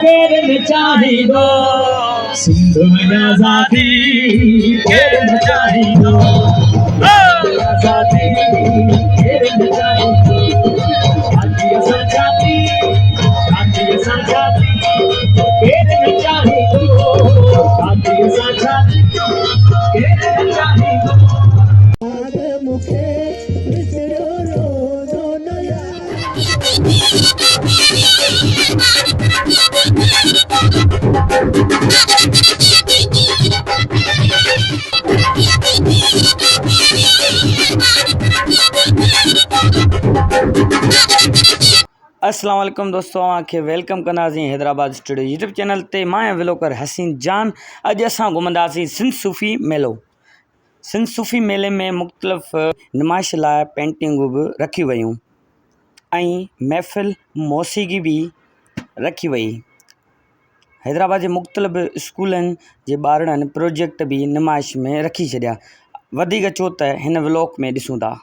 केरन चाहिदो सिंधु में आजादी केरन चाहिदो आजादी केरन चाहिदो शांति संजाती केरन चाहिदो शांति संजाती केरन चाहिदो आगे मुखे विसरो रोजो नया अस्सलाम वालेकुम दोस्तों, आखे वेलकम कंदासीं हैदराबाद स्टूडियो यूट्यूब चैनल ते। मां व्लॉगर हसीन जान। अॼु असां घुमंदासीं सिंध सूफ़ी मेलो। सिंध सूफ़ी मेले में मुख़्तलिफ़ नुमाइश लाइ पेंटिंगूं बि रखी वयूं ऐं महफ़िल मौसीक़ी बि रखी वई। हैदराबाद जे मुख़्तलिफ़ स्कूलनि जे ॿारनि प्रोजेक्ट बि नुमाइश में रखी छॾिया। वधीक चो त हिन व्लॉग में ॾिसूं था।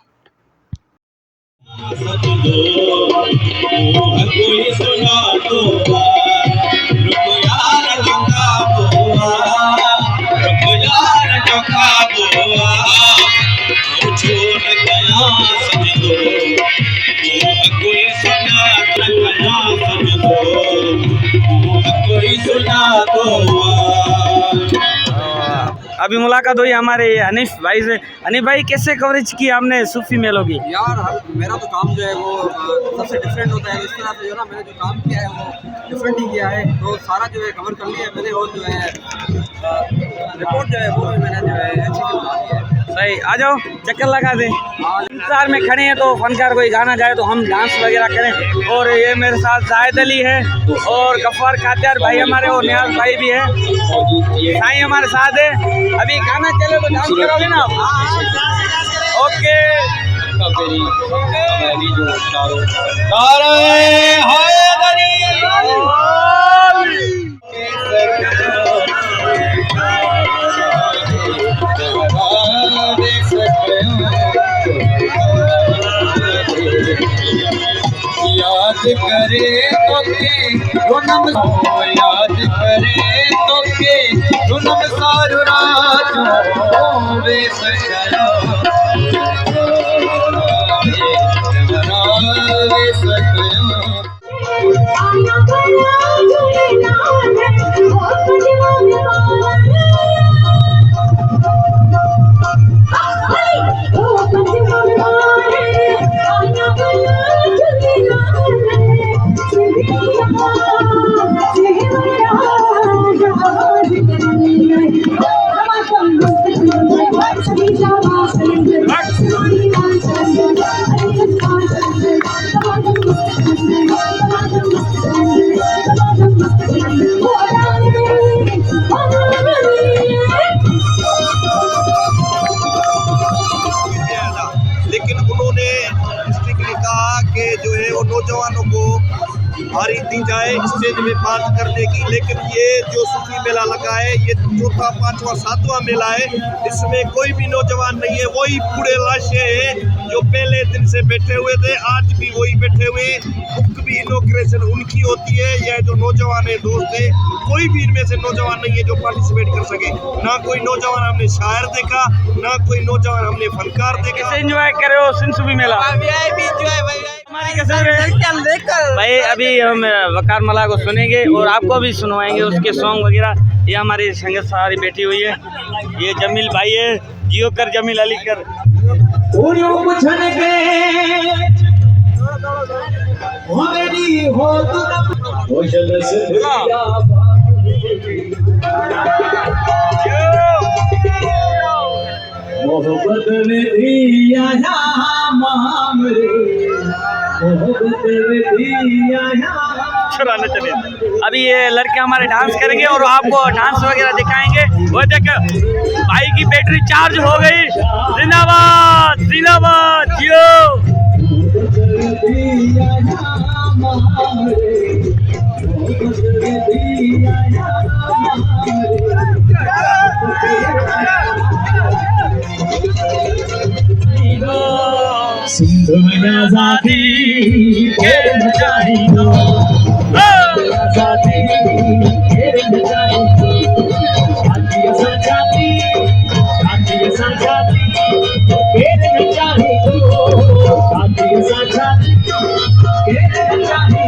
अभी मुलाकात हुई हमारे हनीफ भाई से। हनीफ भाई, कैसे कवरेज की आपने सूफी मेलों की? यार मेरा तो काम जो है वो सबसे डिफरेंट होता है। इस तरह से जो ना मैंने जो काम किया है वो डिफरेंट ही किया है। तो सारा जो है कवर कर लिया है मैंने, और जो है रिपोर्ट जो है वो भी मैंने जो है अच्छी बना दी है। सही, आ जाओ चक्कर लगा दें। इंतजार में खड़े हैं तो फनकार कोई गाना गाए तो हम डांस वगैरह करें। और ये मेरे साथ जाहिद अली है और गफ्फार खातियार भाई हमारे, और नियाज भाई भी है। साईं हमारे साथ है। अभी गाना चले तो डांस करोगे ना आप? ओके। याद करे तो के रुनम याद करे तो के रुनम सारू रात वे सजरा वे सजरा लेकिन उन्होंने स्ट्रिक्टली कहा कि जो है वो नौजवानों को भारी दी जाए स्टेज में बात करने की। लेकिन ये जो सूफी मेला लगा है ये चौथा, पांचवा, सातवां मेला है। इसमें कोई भी नौजवान नहीं है। वही बूढ़े लाशें हैं जो पहले दिन से बैठे हुए थे, आज भी वही बैठे हुए। बुक भी इनॉग्रेशन उनकी होती है। यह जो नौजवान है दोस्त है, कोई भी इनमें से नौजवान नहीं है जो पार्टिसिपेट कर सके। ना कोई नौजवान हमने शायर देखा, ना कोई नौजवान हमने फनकार देखा। कैसे एंजॉय करे हो सिंध सूफी मेला? भाई अभी हम वकार मला को सुनेंगे और आपको भी सुनवाएंगे उसके सॉन्ग वगैरह। ये हमारी संगत सारी बैठी हुई है। ये जमील भाई है, जियो कर जमील अली कर। मोहब्बत में दिया नाम रे, मोहब्बत में दिया नाम। चलिए अभी ये लड़के हमारे डांस करेंगे और आपको डांस वगैरह दिखाएंगे। वो देख भाई की बैटरी चार्ज हो गई। जिंदाबाद जिंदाबाद जियो। सिंधु में आजादी केरन चाहिदो आजादी घेर न जाए जाति असा जाति घेर न जाए जाति असा जाति घेर न जाए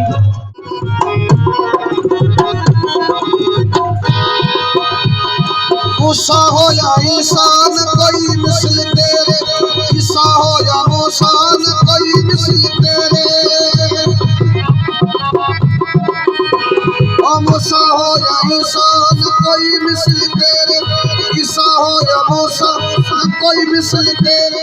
मूसा हो या इंसान कोई मिसल तेरे, ईसा हो या मूसान कोई मिसल तेरे। ओ मूसा हो या इंसान कोई मिसल तेरे, ईसा हो या मूसा कोई मिसल तेरे।